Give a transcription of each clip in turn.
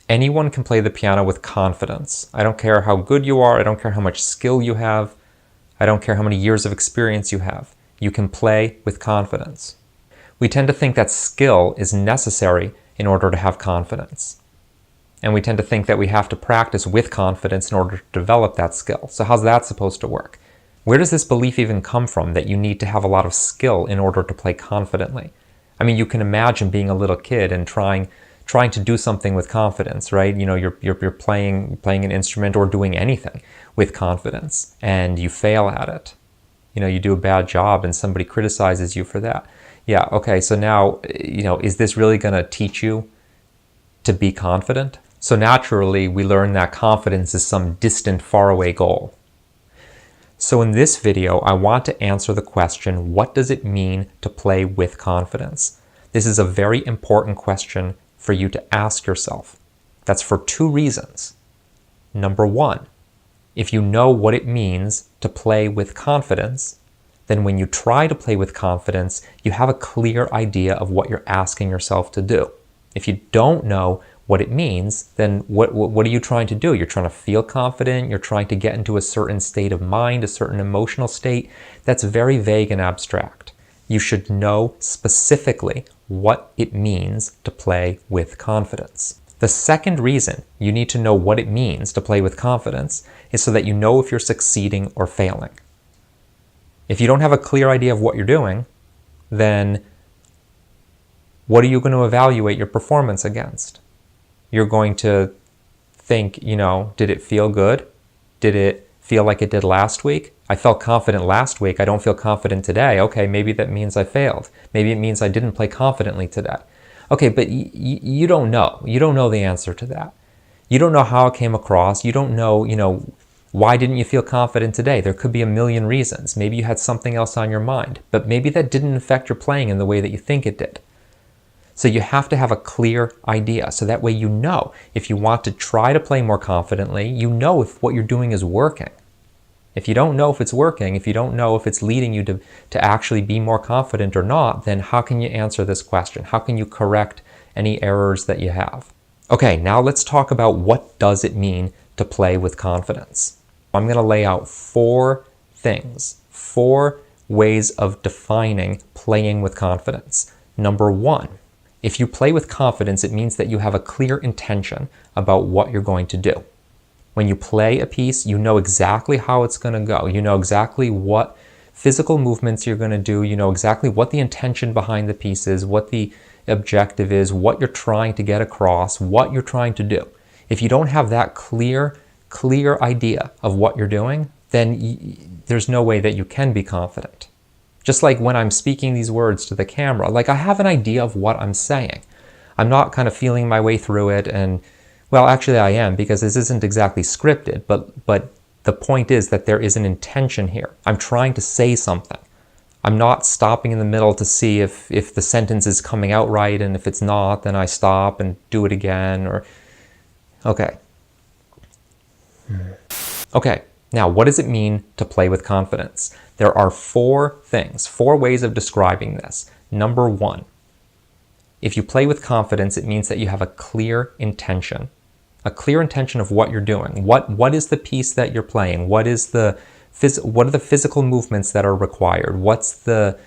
Anyone can play the piano with confidence. I don't care how good you are. I don't care how much skill you have. I don't care how many years of experience you have. You can play with confidence. We tend to think that skill is necessary in order to have confidence. And we tend to think that we have to practice with confidence in order to develop that skill. So how's that supposed to work? Where does this belief even come from that you need to have a lot of skill in order to play confidently? I mean, you can imagine being a little kid and trying to do something with confidence, right? You know, you're playing an instrument or doing anything with confidence, and you fail at it. You know, you do a bad job and somebody criticizes you for that. Yeah, okay, so now, you know, is this really going to teach you to be confident? So naturally, we learn that confidence is some distant, faraway goal. So in this video, I want to answer the question, what does it mean to play with confidence? This is a very important question for you to ask yourself. That's for two reasons. Number one, if you know what it means to play with confidence, then when you try to play with confidence, you have a clear idea of what you're asking yourself to do. If you don't know what it means, then what are you trying to do? You're trying to feel confident, you're trying to get into a certain state of mind, a certain emotional state. That's very vague and abstract. You should know specifically what it means to play with confidence. The second reason you need to know what it means to play with confidence is so that you know if you're succeeding or failing. If you don't have a clear idea of what you're doing, then what are you going to evaluate your performance against? You're going to think, you know, did it feel good? Did it feel like it did last week? I felt confident last week. I don't feel confident today. Okay, maybe that means I failed. Maybe it means I didn't play confidently today. Okay, but you don't know. You don't know the answer to that. You don't know how it came across. You don't know, why didn't you feel confident today? There could be a million reasons. Maybe you had something else on your mind, but maybe that didn't affect your playing in the way that you think it did. So you have to have a clear idea. So that way you know if you want to try to play more confidently, you know if what you're doing is working. If you don't know if it's working, if you don't know if it's leading you to actually be more confident or not, then how can you answer this question? How can you correct any errors that you have? Okay, now let's talk about what does it mean to play with confidence. I'm going to lay out 4 things, 4 ways of defining playing with confidence. Number 1, if you play with confidence, it means that you have a clear intention about what you're going to do. When you play a piece, you know exactly how it's going to go. You know exactly what physical movements you're going to do. You know exactly what the intention behind the piece is, what the objective is, what you're trying to get across, what you're trying to do. If you don't have that clear idea of what you're doing, then there's no way that you can be confident. Just like when I'm speaking these words to the camera, like I have an idea of what I'm saying. I'm not kind of feeling my way through it and, well, actually I am, because this isn't exactly scripted, but the point is that there is an intention here. I'm trying to say something. I'm not stopping in the middle to see if the sentence is coming out right, and if it's not, then I stop and do it again, or... Okay. Okay, now what does it mean to play with confidence? There are 4 things, 4 ways of describing this. Number 1, if you play with confidence, it means that you have a clear intention of what you're doing. What is the piece that you're playing? What are the physical movements that are required? What's the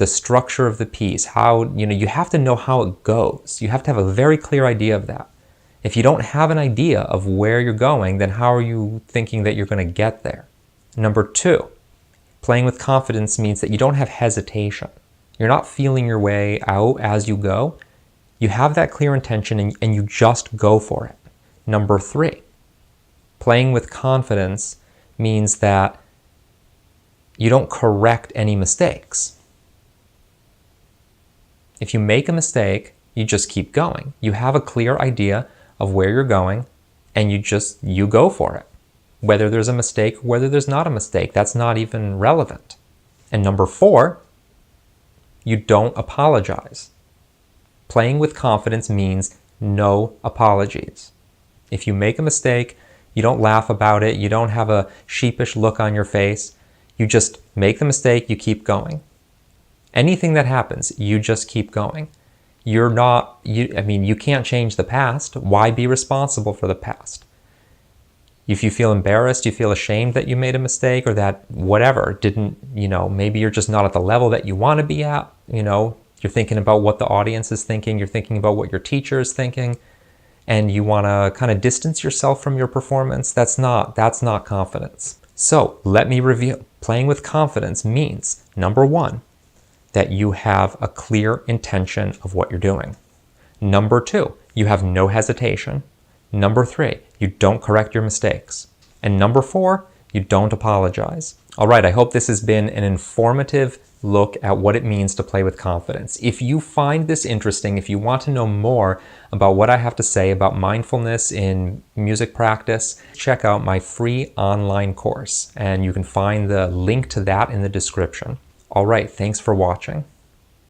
structure of the piece? How, you have to know how it goes. You have to have a very clear idea of that. If you don't have an idea of where you're going, then how are you thinking that you're going to get there? Number 2, playing with confidence means that you don't have hesitation. You're not feeling your way out as you go. You have that clear intention and you just go for it. Number 3, playing with confidence means that you don't correct any mistakes. If you make a mistake, you just keep going. You have a clear idea of where you're going and you go for it. Whether there's a mistake, whether there's not a mistake, that's not even relevant. And number 4, you don't apologize. Playing with confidence means no apologies. If you make a mistake, you don't laugh about it, you don't have a sheepish look on your face, you just make the mistake, you keep going. Anything that happens, you just keep going. You're not, I mean, you can't change the past. Why be responsible for the past? If you feel embarrassed, you feel ashamed that you made a mistake or that whatever didn't, maybe you're just not at the level that you want to be at, you're thinking about what the audience is thinking, you're thinking about what your teacher is thinking, and you want to kind of distance yourself from your performance. That's not confidence. So let me review. Playing with confidence means, number one, that you have a clear intention of what you're doing. Number two, you have no hesitation. Number three, you don't correct your mistakes. And number four, you don't apologize. All right, I hope this has been an informative look at what it means to play with confidence. If you find this interesting, if you want to know more about what I have to say about mindfulness in music practice, check out my free online course, and you can find the link to that in the description. All right, thanks for watching.